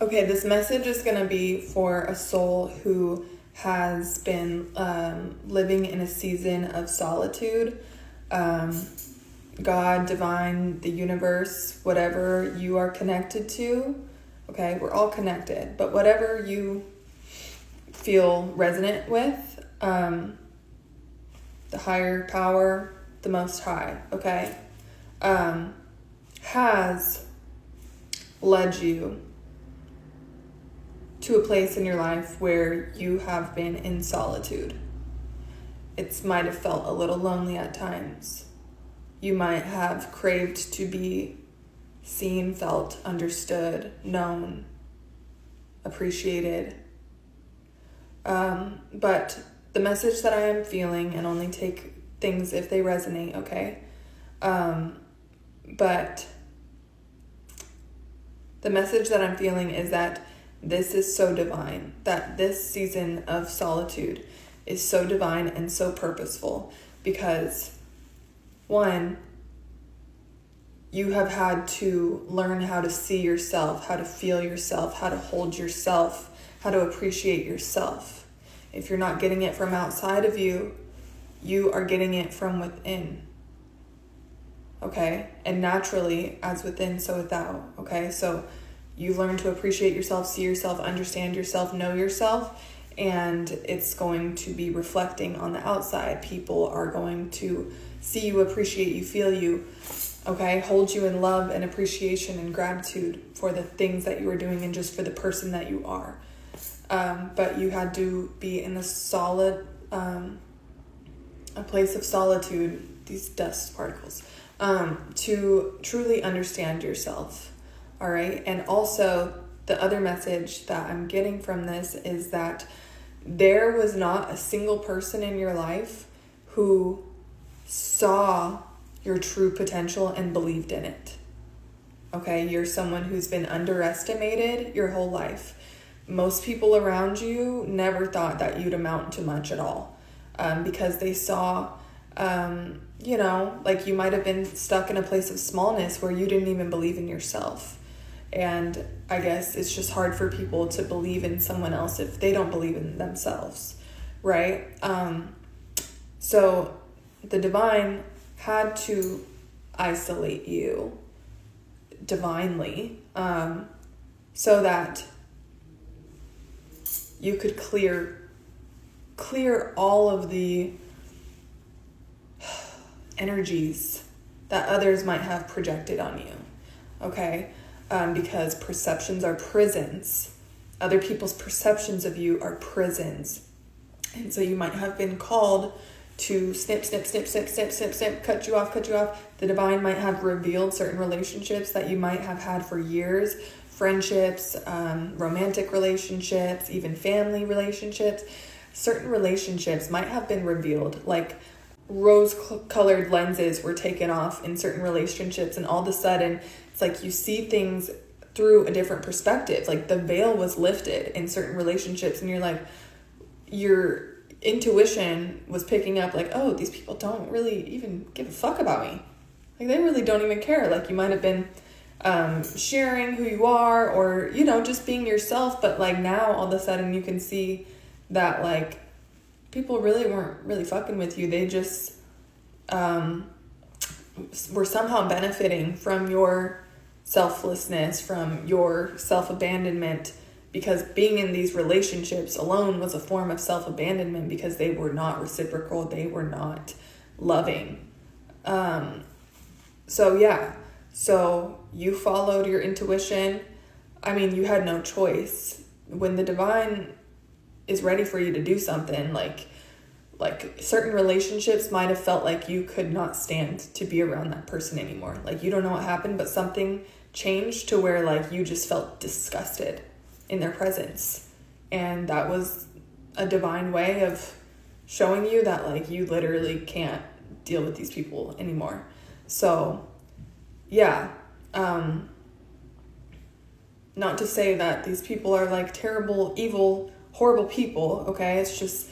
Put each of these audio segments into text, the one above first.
Okay, this message is going to be for a soul who has been living in a season of solitude. God, divine, the universe, whatever you are connected to. Okay, we're all connected, but whatever you feel resonant with, the higher power, the most high, okay, has led you to a place in your life where you have been in solitude. It might have felt a little lonely at times. You might have craved to be seen, felt, understood, known, appreciated. But the message that I am feeling, and only take things if they resonate, okay? But the message that I'm feeling is that this is so divine, that this season of solitude is so divine and so purposeful because, one, you have had to learn how to see yourself, how to feel yourself, how to hold yourself, how to appreciate yourself. If you're not getting it from outside of you, you are getting it from within. Okay? And naturally, as within, so without. Okay? So you learn to appreciate yourself, see yourself, understand yourself, know yourself, and it's going to be reflecting on the outside. People are going to see you, appreciate you, feel you, okay, hold you in love and appreciation and gratitude for the things that you are doing and just for the person that you are. But you had to be in a solid, a place of solitude, these dust particles, to truly understand yourself. All right. And also the other message that I'm getting from this is that there was not a single person in your life who saw your true potential and believed in it. Okay. You're someone who's been underestimated your whole life. Most people around you never thought that you'd amount to much at all, because they saw, like you might have been stuck in a place of smallness where you didn't even believe in yourself. And I guess it's just hard for people to believe in someone else if they don't believe in themselves, right? So the divine had to isolate you divinely, so that you could clear all of the energies that others might have projected on you, okay? Because perceptions are prisons. Other people's perceptions of you are prisons. And so you might have been called to snip, cut you off. The divine might have revealed certain relationships that you might have had for years, friendships, romantic relationships, even family relationships. Certain relationships might have been revealed, like rose-colored lenses were taken off in certain relationships, and all of a sudden it's like you see things through a different perspective. Like the veil was lifted in certain relationships, and you're like, your intuition was picking up like, oh, these people don't really even give a fuck about me. Like they really don't even care. Like you might have been sharing who you are, or just being yourself, but like now all of a sudden you can see that like people really weren't really fucking with you. They just were somehow benefiting from your selflessness, from your self-abandonment, because being in these relationships alone was a form of self-abandonment because they were not reciprocal, they were not loving. So you followed your intuition. I mean, you had no choice. When the divine is ready for you to do something, like certain relationships might have felt like you could not stand to be around that person anymore. Like you don't know what happened, but something changed to where like you just felt disgusted in their presence. And that was a divine way of showing you that like you literally can't deal with these people anymore. So yeah, not to say that these people are like terrible, evil, horrible people, okay? It's just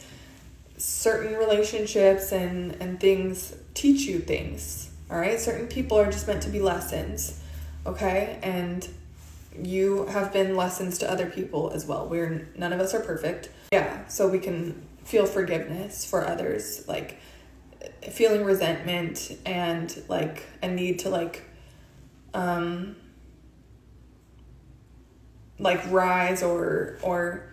certain relationships and things teach you things, all right? Certain people are just meant to be lessons, okay? And you have been lessons to other people as well. None of us are perfect. Yeah, so we can feel forgiveness for others, like feeling resentment and like a need to like rise or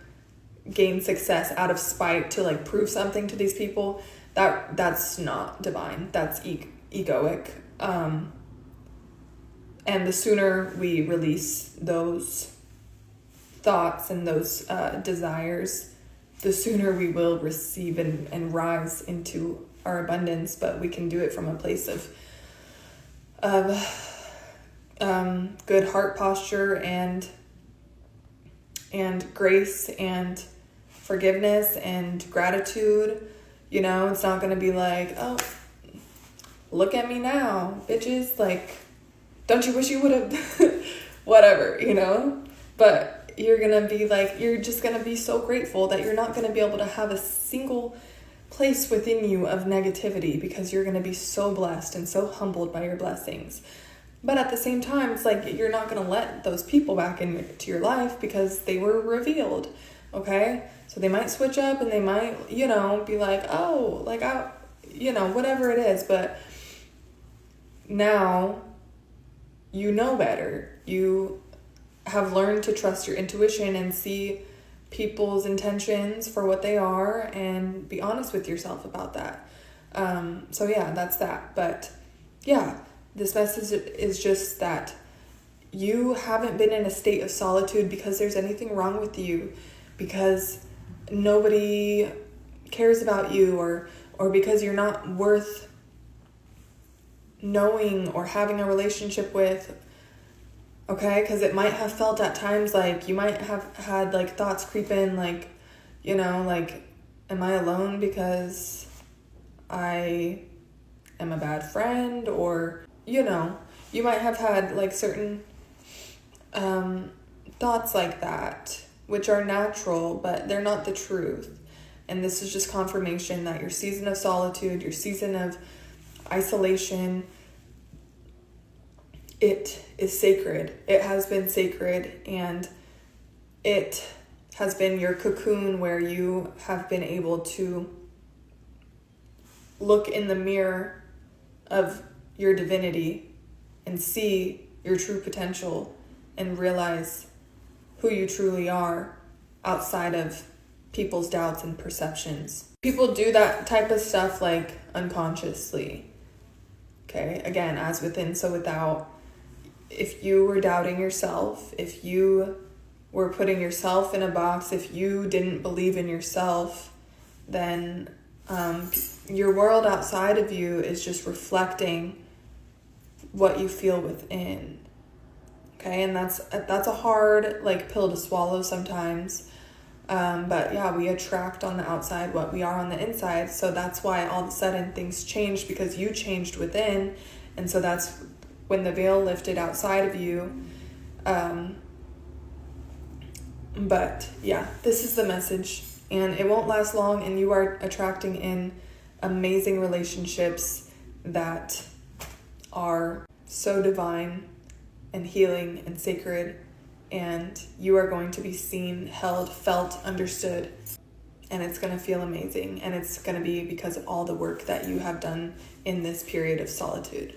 gain success out of spite to like prove something to these people. That's not divine. That's egoic. And the sooner we release those thoughts and those desires, the sooner we will receive and rise into our abundance. But we can do it from a place of good heart posture and grace and forgiveness and gratitude. You know, it's not going to be like, oh, look at me now, bitches. Like, don't you wish you would have, whatever, you know? But you're going to be like, you're just going to be so grateful that you're not going to be able to have a single place within you of negativity, because you're going to be so blessed and so humbled by your blessings. But at the same time, it's like you're not going to let those people back into your life because they were revealed, okay? So they might switch up and they might, you know, be like, oh, like, you know, whatever it is. But now you know better. You have learned to trust your intuition and see people's intentions for what they are and be honest with yourself about that. So yeah, that's that. But yeah, this message is just that you haven't been in a state of solitude because there's anything wrong with you, because nobody cares about you, or because you're not worth knowing or having a relationship with. Okay, because it might have felt at times like you might have had like thoughts creep in, like, you know, like, am I alone because I am a bad friend? Or, you know, you might have had like certain thoughts like that, which are natural, but they're not the truth. And this is just confirmation that your season of solitude, your season of isolation, it is sacred. It has been sacred, and it has been your cocoon where you have been able to look in the mirror of your divinity and see your true potential and realize who you truly are outside of people's doubts and perceptions. People do that type of stuff like unconsciously. Okay, again, as within, so without. If you were doubting yourself, if you were putting yourself in a box, if you didn't believe in yourself, then your world outside of you is just reflecting what you feel within. Okay, and that's a hard like pill to swallow sometimes. But yeah, we attract on the outside what we are on the inside. So that's why all of a sudden things changed, because you changed within. And so that's when the veil lifted outside of you. But yeah, this is the message, and it won't last long, and you are attracting in amazing relationships that are so divine and healing and sacred, and you are going to be seen, held, felt, understood, and it's going to feel amazing, and it's going to be because of all the work that you have done in this period of solitude.